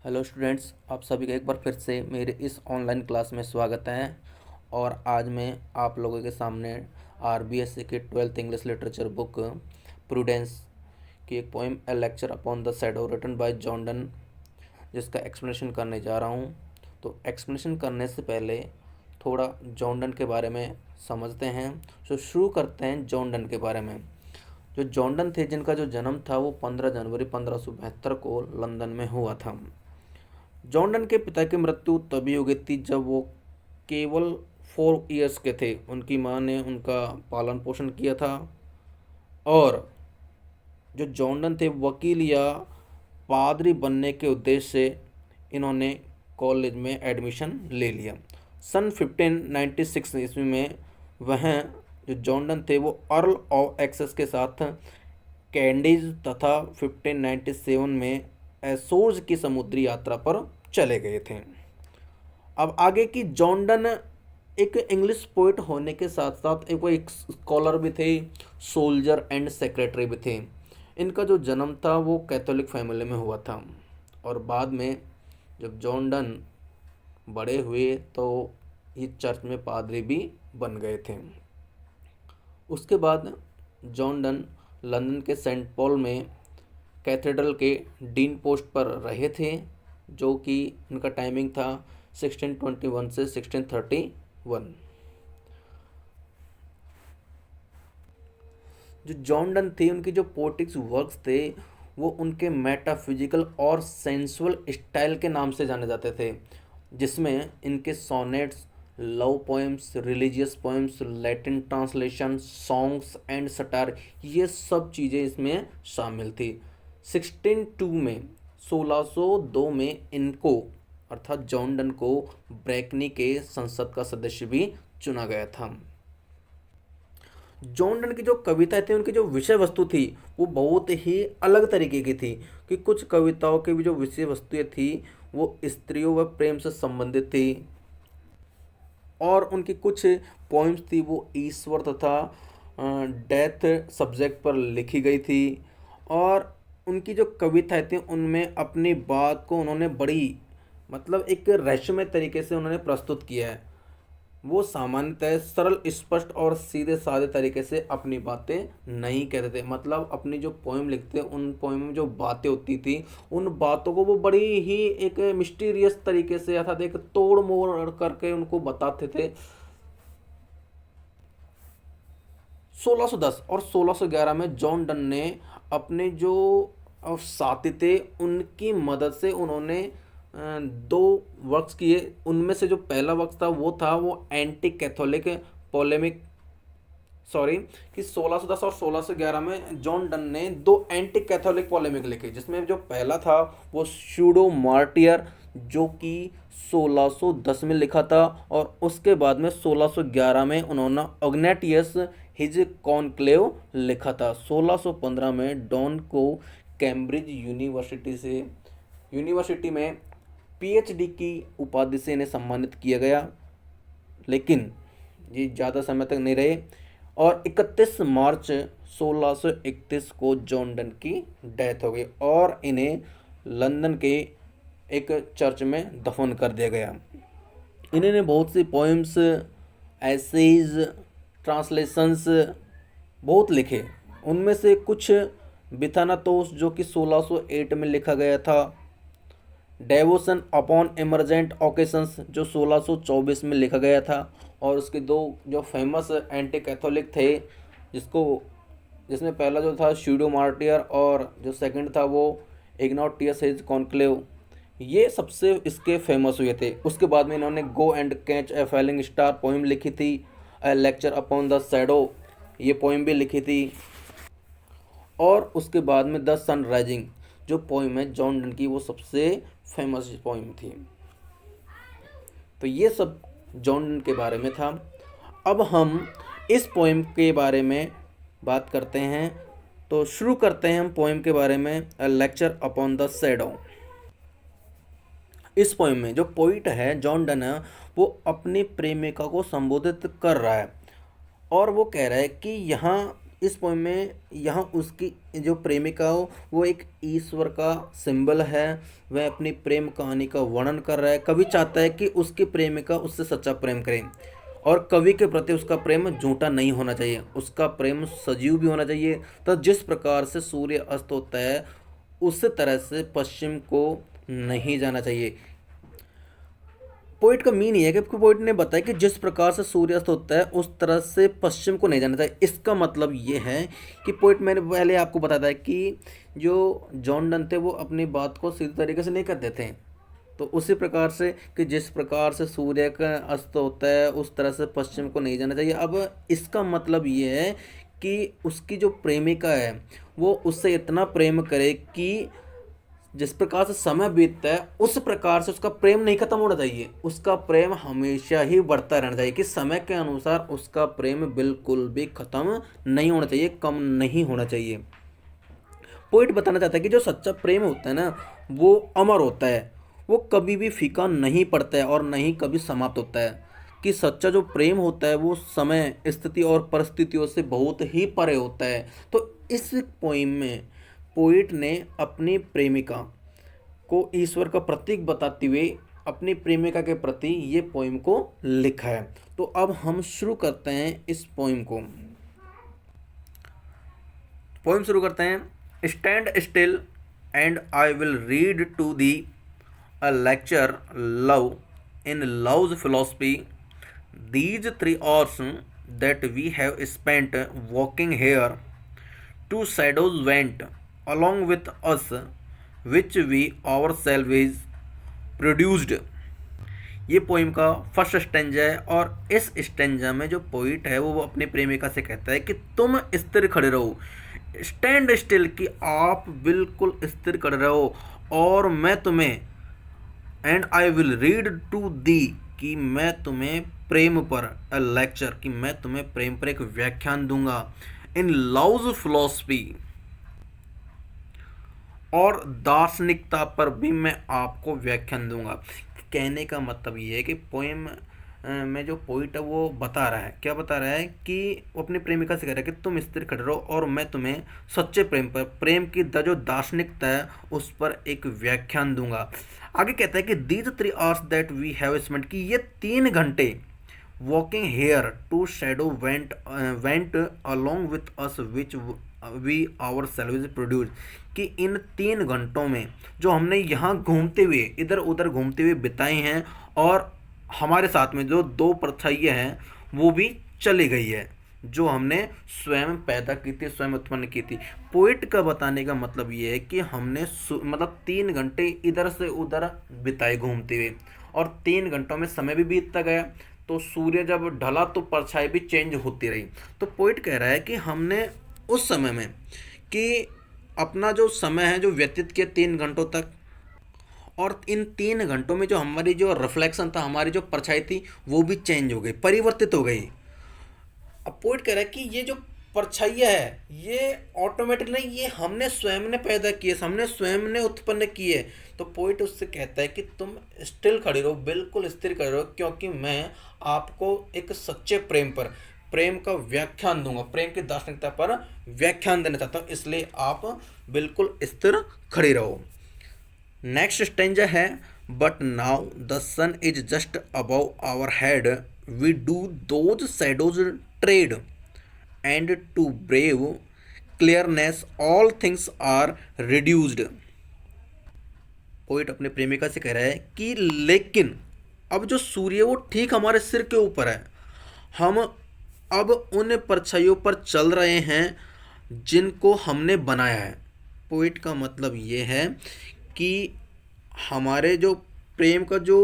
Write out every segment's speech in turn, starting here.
Hello students, आप सभी का एक बार फिर से मेरे इस ऑनलाइन क्लास में स्वागत है। और आज मैं आप लोगों के सामने आरबीएससी के 12th English literature book prudence की एक poem a lecture upon the shadow written by John Donne, जिसका एक्सप्लेनेशन करने जा रहा हूँ। तो एक्सप्लेनेशन करने से पहले थोड़ा जॉन डन के बारे में समझते हैं। तो शुरू करते हैं जॉन डन के बारे में। जो जॉन डन थे, जिनका जो जन्म था वो 15 जनवरी 1572 को लंदन में हुआ था। जॉन डन के पिता की मृत्यु तभी हो गई थी जब वो केवल 4 ईयर्स के थे। उनकी मां ने उनका पालन पोषण किया था। और जो जॉन डन थे, वकील या पादरी बनने के उद्देश्य से इन्होंने कॉलेज में एडमिशन ले लिया। सन 1596 ईस्वी में वह जो जॉन डन थे वो अर्ल ऑफ एक्सेस के साथ कैंडीज तथा 1597 में एसोर्स की समुद्री यात्रा पर चले गए थे। अब आगे की, जॉन डन एक इंग्लिश पोइट होने के साथ साथ एक स्कॉलर भी थे, सोल्जर एंड सेक्रेटरी भी थे। इनका जो जन्म था वो कैथोलिक फैमिली में हुआ था। और बाद में जब जॉन डन बड़े हुए तो ये चर्च में पादरी भी बन गए थे। उसके बाद जॉन डन लंदन के सेंट पॉल में कैथेड्रल के डीन पोस्ट पर रहे थे, जो कि उनका टाइमिंग था 1621 से 1631। जो जॉन डन थे, उनके जो पोएटिक्स वर्क्स थे वो उनके मेटाफिजिकल और सेंसुअल स्टाइल के नाम से जाने जाते थे, जिसमें इनके sonnets, love poems, religious poems, Latin translation, songs and star, ये सब चीज़ें इसमें शामिल थी। 1602 में इनको अर्थात जॉन डन को ब्रैकनी के संसद का सदस्य भी चुना गया था। जॉन डन की जो कविताएं थी, उनकी जो विषय वस्तु थी वो बहुत ही अलग तरीके की थी। कि कुछ कविताओं की भी जो विषय वस्तुएं थी वो स्त्रियों व प्रेम से संबंधित थी। और उनकी कुछ पोइम्स थी वो ईश्वर तथा डेथ सब्जेक्ट पर लिखी गई थी। और उनकी जो कविताएं थी उनमें अपनी बात को उन्होंने बड़ी एक रहस्यमय तरीके से उन्होंने प्रस्तुत किया है। वो सामान्यतः सरल, स्पष्ट और सीधे साधे तरीके से अपनी बातें नहीं कहते थे। अपनी जो पोएम लिखते, उन पोएम में जो बातें होती थी, उन बातों को वो बड़ी ही एक मिस्टीरियस तरीके से अर्थात एक तोड़ मोड़ करके उनको बताते थे। 1610 और 1611 में जॉन डन ने अपने जो साथी थे उनकी मदद से उन्होंने दो वर्क्स किए। उनमें से जो पहला वर्क था वो एंटी कैथोलिक पोलेमिक, सॉरी, कि 1610 और 1611 में जॉन डन ने दो एंटी कैथोलिक पोलेमिक लिखे, जिसमें जो पहला था वो स्यूडो मार्टियर, जो कि 1610 में लिखा था। और उसके बाद में 1611 में उन्होंने अग्नेटियस हिज कॉन्क्लेव लिखा था। 1615 में डॉन को कैम्ब्रिज यूनिवर्सिटी में पीएचडी की उपाधि से इन्हें सम्मानित किया गया, लेकिन ये ज़्यादा समय तक नहीं रहे। और 31 मार्च 1631 को जॉन डन की डेथ हो गई और इन्हें लंदन के एक चर्च में दफन कर दिया गया। इन्होंने बहुत सी पोएम्स, एसेज, ट्रांसलेशंस बहुत लिखे। उनमें से कुछ बिथानातोस, जो कि 1608 में लिखा गया था। डेवोशन अपॉन इमरजेंट ओकेशंस, जो 1624 में लिखा गया था। और उसके दो जो फेमस एंटी कैथोलिक थे, जिसमें पहला जो था स्यूडो मार्टियर और जो सेकंड था वो इग्नोटियस हिज कॉन्क्लेव, ये सबसे इसके फेमस हुए थे। उसके बाद में इन्होंने go and catch a falling star poem लिखी थी। ए लेक्चर अपॉन द शैडो, ये पोइम भी लिखी थी। और उसके बाद में द सन राइजिंग जो पोइम है जॉन डन की, वो सबसे फेमस पोइम थी। तो ये सब जॉन डन के बारे में था। अब हम इस पोइम के बारे में बात करते हैं। तो शुरू करते हैं हम पोइम के बारे में, अ लेक्चर अपॉन द शैडो। इस पोइम में जो पोइट है जॉन डन है, वो अपनी प्रेमिका को संबोधित कर रहा है। और वो कह रहा है कि यहाँ इस पोइम में यहाँ उसकी जो प्रेमिका हो वो एक ईश्वर का सिंबल है। वह अपनी प्रेम कहानी का वर्णन कर रहा है। कवि चाहता है कि उसकी प्रेमिका उससे सच्चा प्रेम करे और कवि के प्रति उसका प्रेम झूठा नहीं होना चाहिए, उसका प्रेम सजीव भी होना चाहिए। तो जिस प्रकार से सूर्य अस्त होता है उस तरह से पश्चिम को नहीं जाना चाहिए। पोइट का मीन ये है कि पोइट ने बताया कि जिस प्रकार से सूर्यास्त होता है उस तरह से पश्चिम को नहीं जाना चाहिए। इसका मतलब ये है कि पोइट, मैंने पहले आपको बताया था कि जो जॉन डन थे वो अपनी बात को सीधी तरीके से नहीं करते थे। तो उसी प्रकार से कि जिस प्रकार से सूर्य का अस्त होता है उस तरह से पश्चिम को नहीं जाना चाहिए। अब इसका मतलब ये है कि उसकी जो प्रेमिका है वो उससे इतना प्रेम करे कि जिस प्रकार से समय बीतता है उस प्रकार से उसका प्रेम नहीं खत्म होना चाहिए, उसका प्रेम हमेशा ही बढ़ता रहना चाहिए कि समय के अनुसार उसका प्रेम बिल्कुल भी खत्म नहीं होना चाहिए, कम नहीं होना चाहिए। पोइट बताना चाहता है कि जो सच्चा प्रेम होता है ना वो अमर होता है, वो कभी भी फीका नहीं पड़ता है और नहीं कभी समाप्त होता है। कि सच्चा जो प्रेम होता है वो समय, स्थिति और परिस्थितियों से बहुत ही परे होता है। तो इस पोइम में पोइट ने अपनी प्रेमिका को ईश्वर का प्रतीक बताते हुए अपनी प्रेमिका के प्रति ये पोइम को लिखा है। तो अब हम शुरू करते हैं इस पोइम को। पोइम शुरू करते हैं। Stand still and I will read to thee a lecture love in love's philosophy. These 3 hours that we have spent walking here, 2 shadows went along with us, which we ourselves produced। ये poem का first stanza है और इस stanza में जो poet है वो अपनी प्रेमिका से कहता है कि तुम स्थिर खड़े रहो, स्टैंड स्टिल, कि आप बिल्कुल स्थिर खड़े रहो और मैं तुम्हें, and I will read to thee, कि मैं तुम्हें प्रेम पर, अ लेक्चर, कि मैं तुम्हें प्रेम पर एक व्याख्यान दूंगा, इन लव्स फिलोसफी, और दार्शनिकता पर भी मैं आपको व्याख्यान दूंगा। कहने का मतलब ये है कि पोएम में जो पोइट है वो बता रहा है, क्या बता रहा है कि वो अपनी प्रेमिका से कह रहा है कि तुम स्थिर खड़े रहो और मैं तुम्हें सच्चे प्रेम पर, प्रेम की जो दार्शनिकता है उस पर एक व्याख्यान दूंगा। आगे कहता है कि these 3 hours that we have spent, कि ये 3 घंटे walking here, two shadows went along with us which we ourselves produce, कि इन 3 घंटों में जो हमने यहाँ घूमते हुए, इधर उधर घूमते हुए बिताए हैं और हमारे साथ में जो 2 परछाइयाँ हैं वो भी चली गई है, जो हमने स्वयं पैदा की थी, स्वयं उत्पन्न की थी। पोइट का बताने का मतलब ये है कि हमने मतलब 3 घंटे इधर से उधर बिताए घूमते हुए और 3 घंटों में समय भी बीतता गया। तो सूर्य जब ढला तो परछाई भी चेंज होती रही। तो पोइट कह रहा है कि हमने उस समय में कि अपना जो समय है जो व्यतीत किया 3 घंटों तक, और इन 3 घंटों में जो हमारी जो रिफ्लेक्शन था, हमारी जो परछाई थी वो भी चेंज हो गई, परिवर्तित हो गई। अब पोइट कह रहा है कि ये जो परछाइयाँ है ये ऑटोमेटिक नहीं, ये हमने स्वयं ने पैदा किए, हमने स्वयं ने उत्पन्न किए। तो पोइट उससे कहता है कि तुम स्टिल खड़े रहो, बिल्कुल स्थिर खड़े रहो, क्योंकि मैं आपको एक सच्चे प्रेम पर, प्रेम का व्याख्यान दूंगा, प्रेम की दार्शनिकता पर व्याख्यान देना चाहता हूँ, इसलिए आप बिल्कुल स्थिर खड़े रहो। नेक्स्ट स्टेंजा है, but now the sun is just above our head, we do those shadows tread, and to brave clearness all things are reduced. Poet अपने प्रेमिका से कह रहा है कि लेकिन अब जो सूर्य वो ठीक हमारे सिर के ऊपर है, हम अब उन परछाइयों पर चल रहे हैं जिनको हमने बनाया है। पोइट का मतलब ये है कि हमारे जो प्रेम का जो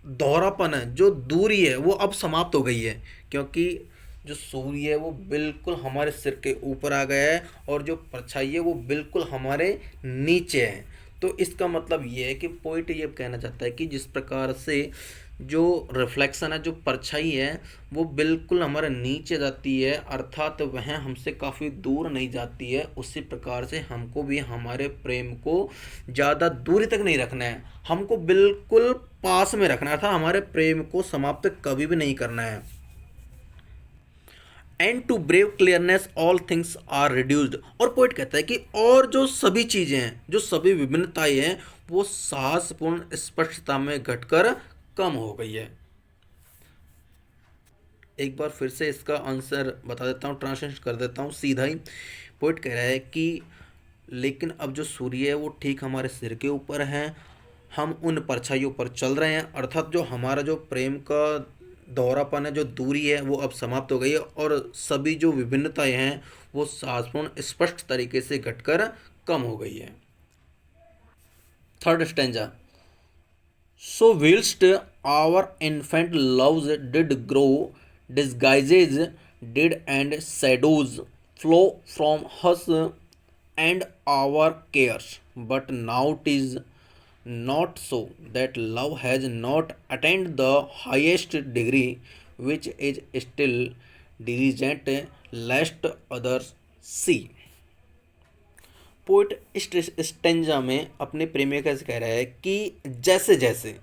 दोहरापन है, जो दूरी है, वो अब समाप्त हो गई है, क्योंकि जो सूर्य है वो बिल्कुल हमारे सिर के ऊपर आ गया है और जो परछाई है वो बिल्कुल हमारे नीचे है। तो इसका मतलब ये है कि पोइट ये कहना चाहता है कि जिस प्रकार से जो रिफ्लेक्शन है, जो परछाई है, वो बिल्कुल हमारे नीचे जाती है, अर्थात वह हमसे काफ़ी दूर नहीं जाती है, उसी प्रकार से हमको भी हमारे प्रेम को ज़्यादा दूरी तक नहीं रखना है, हमको बिल्कुल पास में रखना था, हमारे प्रेम को समाप्त कभी भी नहीं करना है। And to brave clearness all things are reduced. और पोइट कहता है कि और जो सभी चीज़ें हैं, जो सभी विभिन्नताएं हैं, वो साहसपूर्ण स्पष्टता में घटकर कम हो गई है। एक बार फिर से इसका आंसर बता देता हूँ, ट्रांसलेशन कर देता हूँ सीधा ही। पोइट कह रहा है कि लेकिन अब जो सूर्य है वो ठीक हमारे सिर के ऊपर है, हम उन परछाइयों पर चल रहे हैं, अर्थात जो हमारा जो प्रेम का दोहरापन है, जो दूरी है, वो अब समाप्त हो गई है और सभी जो विभिन्नताएं हैं वो साहसपूर्ण स्पष्ट तरीके से घटकर कम हो गई है। Third stanza. So whilst our infant loves did grow, disguises did and shadows flow from us and our cares. But now 'tis not so, that love has not attained the highest degree, which is still diligent lest others see. Poet इस stanza में अपने प्रेमिका से कह रहा है कि जैसे जैसे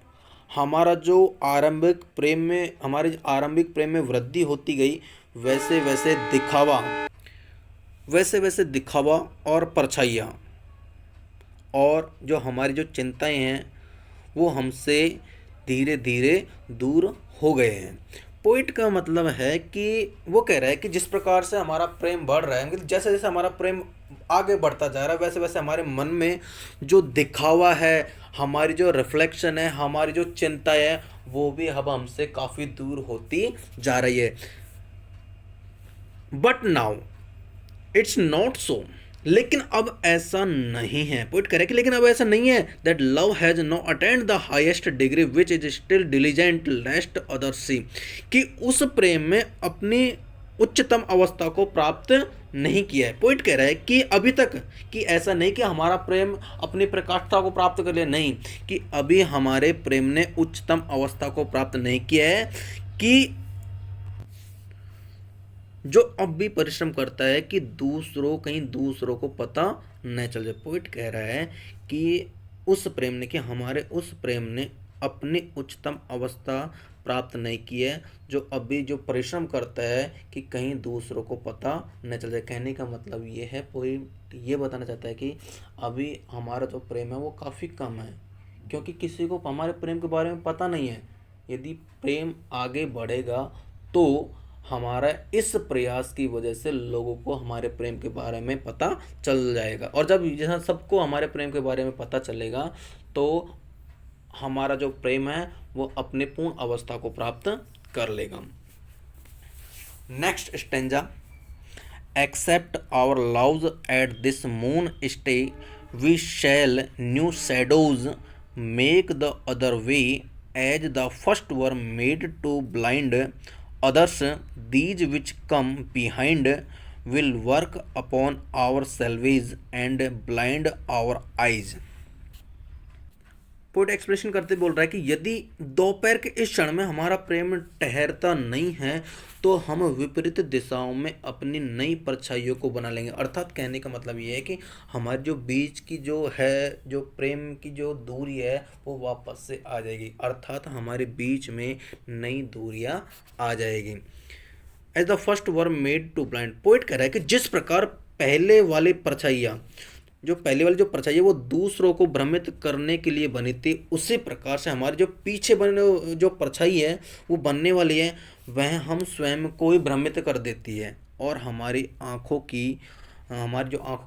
हमारे आरंभिक प्रेम में वृद्धि होती गई, वैसे वैसे दिखावा और परछाइयाँ और जो हमारी जो चिंताएं हैं वो हमसे धीरे धीरे दूर हो गए हैं। पोइट का मतलब है कि वो कह रहा है कि जिस प्रकार से हमारा प्रेम बढ़ रहा है, जैसे जैसे हमारा प्रेम आगे बढ़ता जा रहा है, वैसे वैसे हमारे मन में जो दिखावा है, हमारी जो रिफ्लेक्शन है, हमारी जो चिंता है, वो भी अब हमसे काफ़ी दूर होती जा रही है। But now it's not so, लेकिन अब ऐसा नहीं है। पोइट कह रहे कि लेकिन अब ऐसा नहीं है। That love has no attend the highest degree which is still diligent lest other see, कि उस प्रेम में अपनी उच्चतम अवस्था को प्राप्त नहीं किया है। पोइट कह रहा है कि अभी तक, कि ऐसा नहीं कि हमारा प्रेम अपनी प्रकाष्ठता को प्राप्त कर लिया, नहीं, कि अभी हमारे प्रेम ने उच्चतम अवस्था को प्राप्त नहीं किया है, कि जो अब भी परिश्रम करता है कि कहीं दूसरों को पता न चल जाए। पोइट कह रहा है कि हमारे उस प्रेम ने अपनी उच्चतम अवस्था प्राप्त नहीं की है, जो अभी जो परिश्रम करता है कि कहीं दूसरों को पता न चल जाए। कहने का मतलब ये है, पोइट ये बताना चाहता है कि अभी हमारा जो प्रेम है वो काफ़ी कम है, क्योंकि किसी को हमारे प्रेम के बारे में पता नहीं है। यदि प्रेम आगे बढ़ेगा तो हमारा इस प्रयास की वजह से लोगों को हमारे प्रेम के बारे में पता चल जाएगा, और जब जहाँ सबको हमारे प्रेम के बारे में पता चलेगा तो हमारा जो प्रेम है वो अपने पूर्ण अवस्था को प्राप्त कर लेगा। Next stanza. Except our loves at this moon stay, we shall new shadows make the other way, as the first were made to blind others, these which come behind will work upon our salvage and blind our eyes. Poet expression करते बोल रहा है कि यदि दोपहर के इस क्षण में हमारा प्रेम ठहरता नहीं है तो हम विपरीत दिशाओं में अपनी नई परछाइयों को बना लेंगे। अर्थात कहने का मतलब ये है कि हमारे जो बीच की जो है, जो प्रेम की जो दूरी है, वो वापस से आ जाएगी, अर्थात हमारे बीच में नई दूरियां आ जाएगी। As the first were made to blind, poet कह रहा है कि जिस प्रकार पहले वाली जो परछाई है वो दूसरों को भ्रमित करने के लिए बनी थी, उसी प्रकार से हमारी जो पीछे बने जो परछाई है वो बनने वाली है, वह हम स्वयं को ही भ्रमित कर देती है और हमारी जो आँखों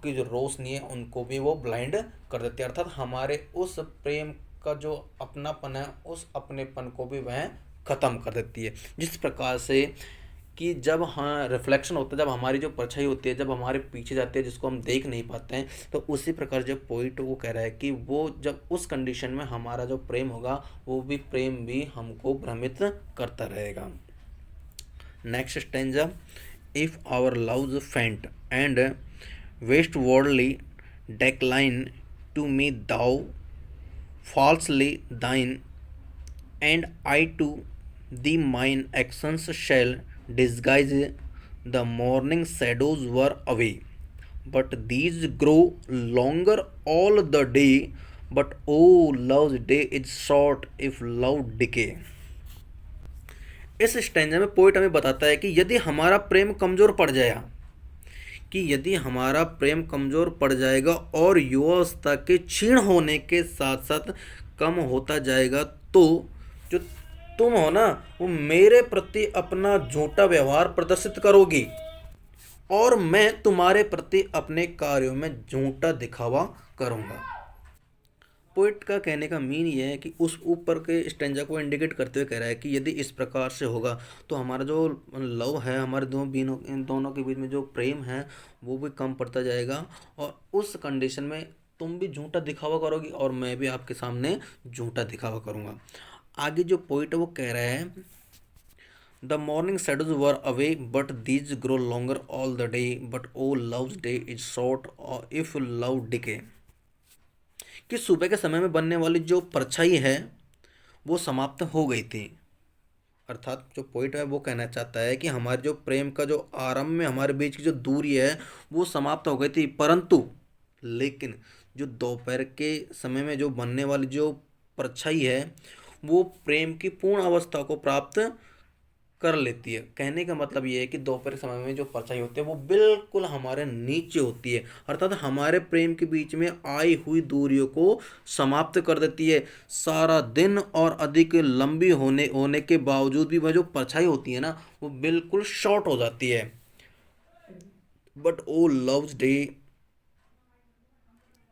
की जो रोशनी है उनको भी वो ब्लाइंड कर देती है। अर्थात हमारे उस प्रेम का जो अपनापन है, उस अपनेपन को भी वह ख़त्म कर देती है। जिस प्रकार से कि जब रिफ्लेक्शन होता है, जब हमारी जो परछाई होती है, जब हमारे पीछे जाती है, जिसको हम देख नहीं पाते हैं, तो उसी प्रकार जो पोइट वो कह रहा है कि वो जब उस कंडीशन में हमारा जो प्रेम होगा वो भी प्रेम भी हमको भ्रमित करता रहेगा। Next stanza. If our loves faint and waste worldly decline, to me thou falsely thine, and I to thee mine actions shall disguise, the morning shadows were away, but these grow longer all the day, but oh love's day is short if love decay. इस stanza में poet हमें बताता है कि यदि हमारा प्रेम कमज़ोर पड़ जाएगा, कि यदि हमारा प्रेम कमज़ोर पड़ जाएगा और युवावस्था के क्षीण होने के साथ साथ कम होता जाएगा, तो जो तुम हो ना, वो मेरे प्रति अपना झूठा व्यवहार प्रदर्शित करोगी और मैं तुम्हारे प्रति अपने कार्यों में झूठा दिखावा करूँगा। पोइट का कहने का मीन ये है कि उस ऊपर के स्टेंजा को इंडिकेट करते हुए कह रहा है कि यदि इस प्रकार से होगा तो हमारा जो लव है, हमारे इन दोनों के बीच में जो प्रेम है वो भी कम पड़ता जाएगा, और उस कंडीशन में तुम भी झूठा दिखावा करोगी और मैं भी आपके सामने झूठा दिखावा करूँगा। आगे जो पोइट है वो कह रहा है, the morning shadows wear away but these grow longer all the day, but O love's day is short if love decay, कि सुबह के समय में बनने वाली जो परछाई है वो समाप्त हो गई थी। अर्थात जो पोइट है वो कहना चाहता है कि हमारे जो प्रेम का जो आरंभ में हमारे बीच की जो दूरी है वो समाप्त हो गई थी, परंतु लेकिन जो दोपहर के समय में जो बनने वाली जो परछाई है वो प्रेम की पूर्ण अवस्था को प्राप्त कर लेती है। कहने का मतलब ये है कि दोपहर के समय में जो परछाई होती है वो बिल्कुल हमारे नीचे होती है, अर्थात हमारे प्रेम के बीच में आई हुई दूरियों को समाप्त कर देती है। सारा दिन और अधिक लंबी होने के बावजूद भी वह जो परछाई होती है ना वो बिल्कुल शॉर्ट हो जाती है। But O love's day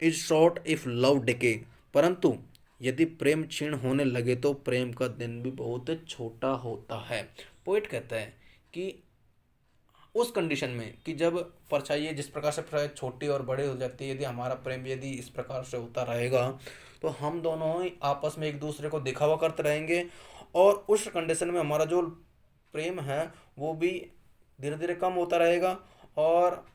is short if love decay, परंतु यदि प्रेम क्षीण होने लगे तो प्रेम का दिन भी बहुत छोटा होता है। पोइट कहता है कि उस कंडीशन में कि जब परछाई जिस प्रकार से छोटी और बड़े हो जाती है, यदि हमारा प्रेम यदि इस प्रकार से होता रहेगा तो हम दोनों ही आपस में एक दूसरे को दिखावा करते रहेंगे, और उस कंडीशन में हमारा जो प्रेम है वो भी धीरे धीरे कम होता रहेगा, और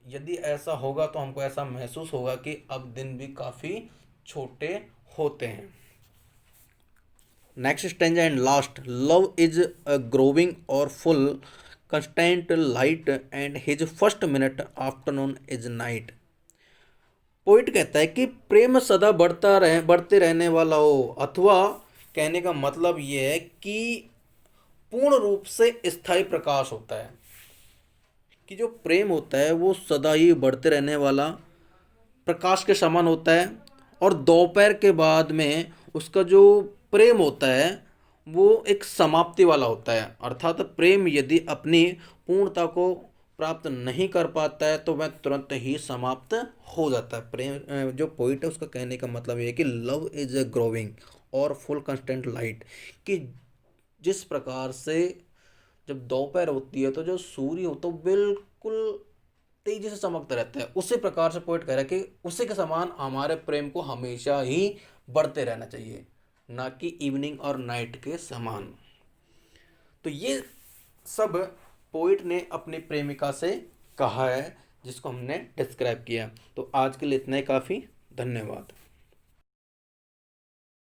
यदि ऐसा होगा तो हमको ऐसा महसूस होगा कि अब दिन भी काफ़ी छोटे होते हैं। Next stanza and last, love is a growing or full constant light and his first minute afternoon is night. Poet कहता है कि प्रेम सदा बढ़ते रहने वाला हो, अथवा कहने का मतलब ये है कि पूर्ण रूप से स्थायी प्रकाश होता है, कि जो प्रेम होता है वो सदा ही बढ़ते रहने वाला प्रकाश के समान होता है, और दोपहर के बाद में उसका जो प्रेम होता है वो एक समाप्ति वाला होता है। अर्थात प्रेम यदि अपनी पूर्णता को प्राप्त नहीं कर पाता है तो वह तुरंत ही समाप्त हो जाता है। प्रेम जो पोइट है उसका कहने का मतलब ये है कि love is a growing or full constant light, कि जिस प्रकार से जब दोपहर होती है तो जो सूर्य होता है वो बिल्कुल तेजी से चमकता रहता है, उसी प्रकार से पोइट कह रहा है कि उसी के समान हमारे प्रेम को हमेशा ही बढ़ते रहना चाहिए, ना कि इवनिंग और नाइट के समान। तो ये सब पोइट ने अपनी प्रेमिका से कहा है जिसको हमने डिस्क्राइब किया। तो आज के लिए इतना ही काफ़ी। धन्यवाद।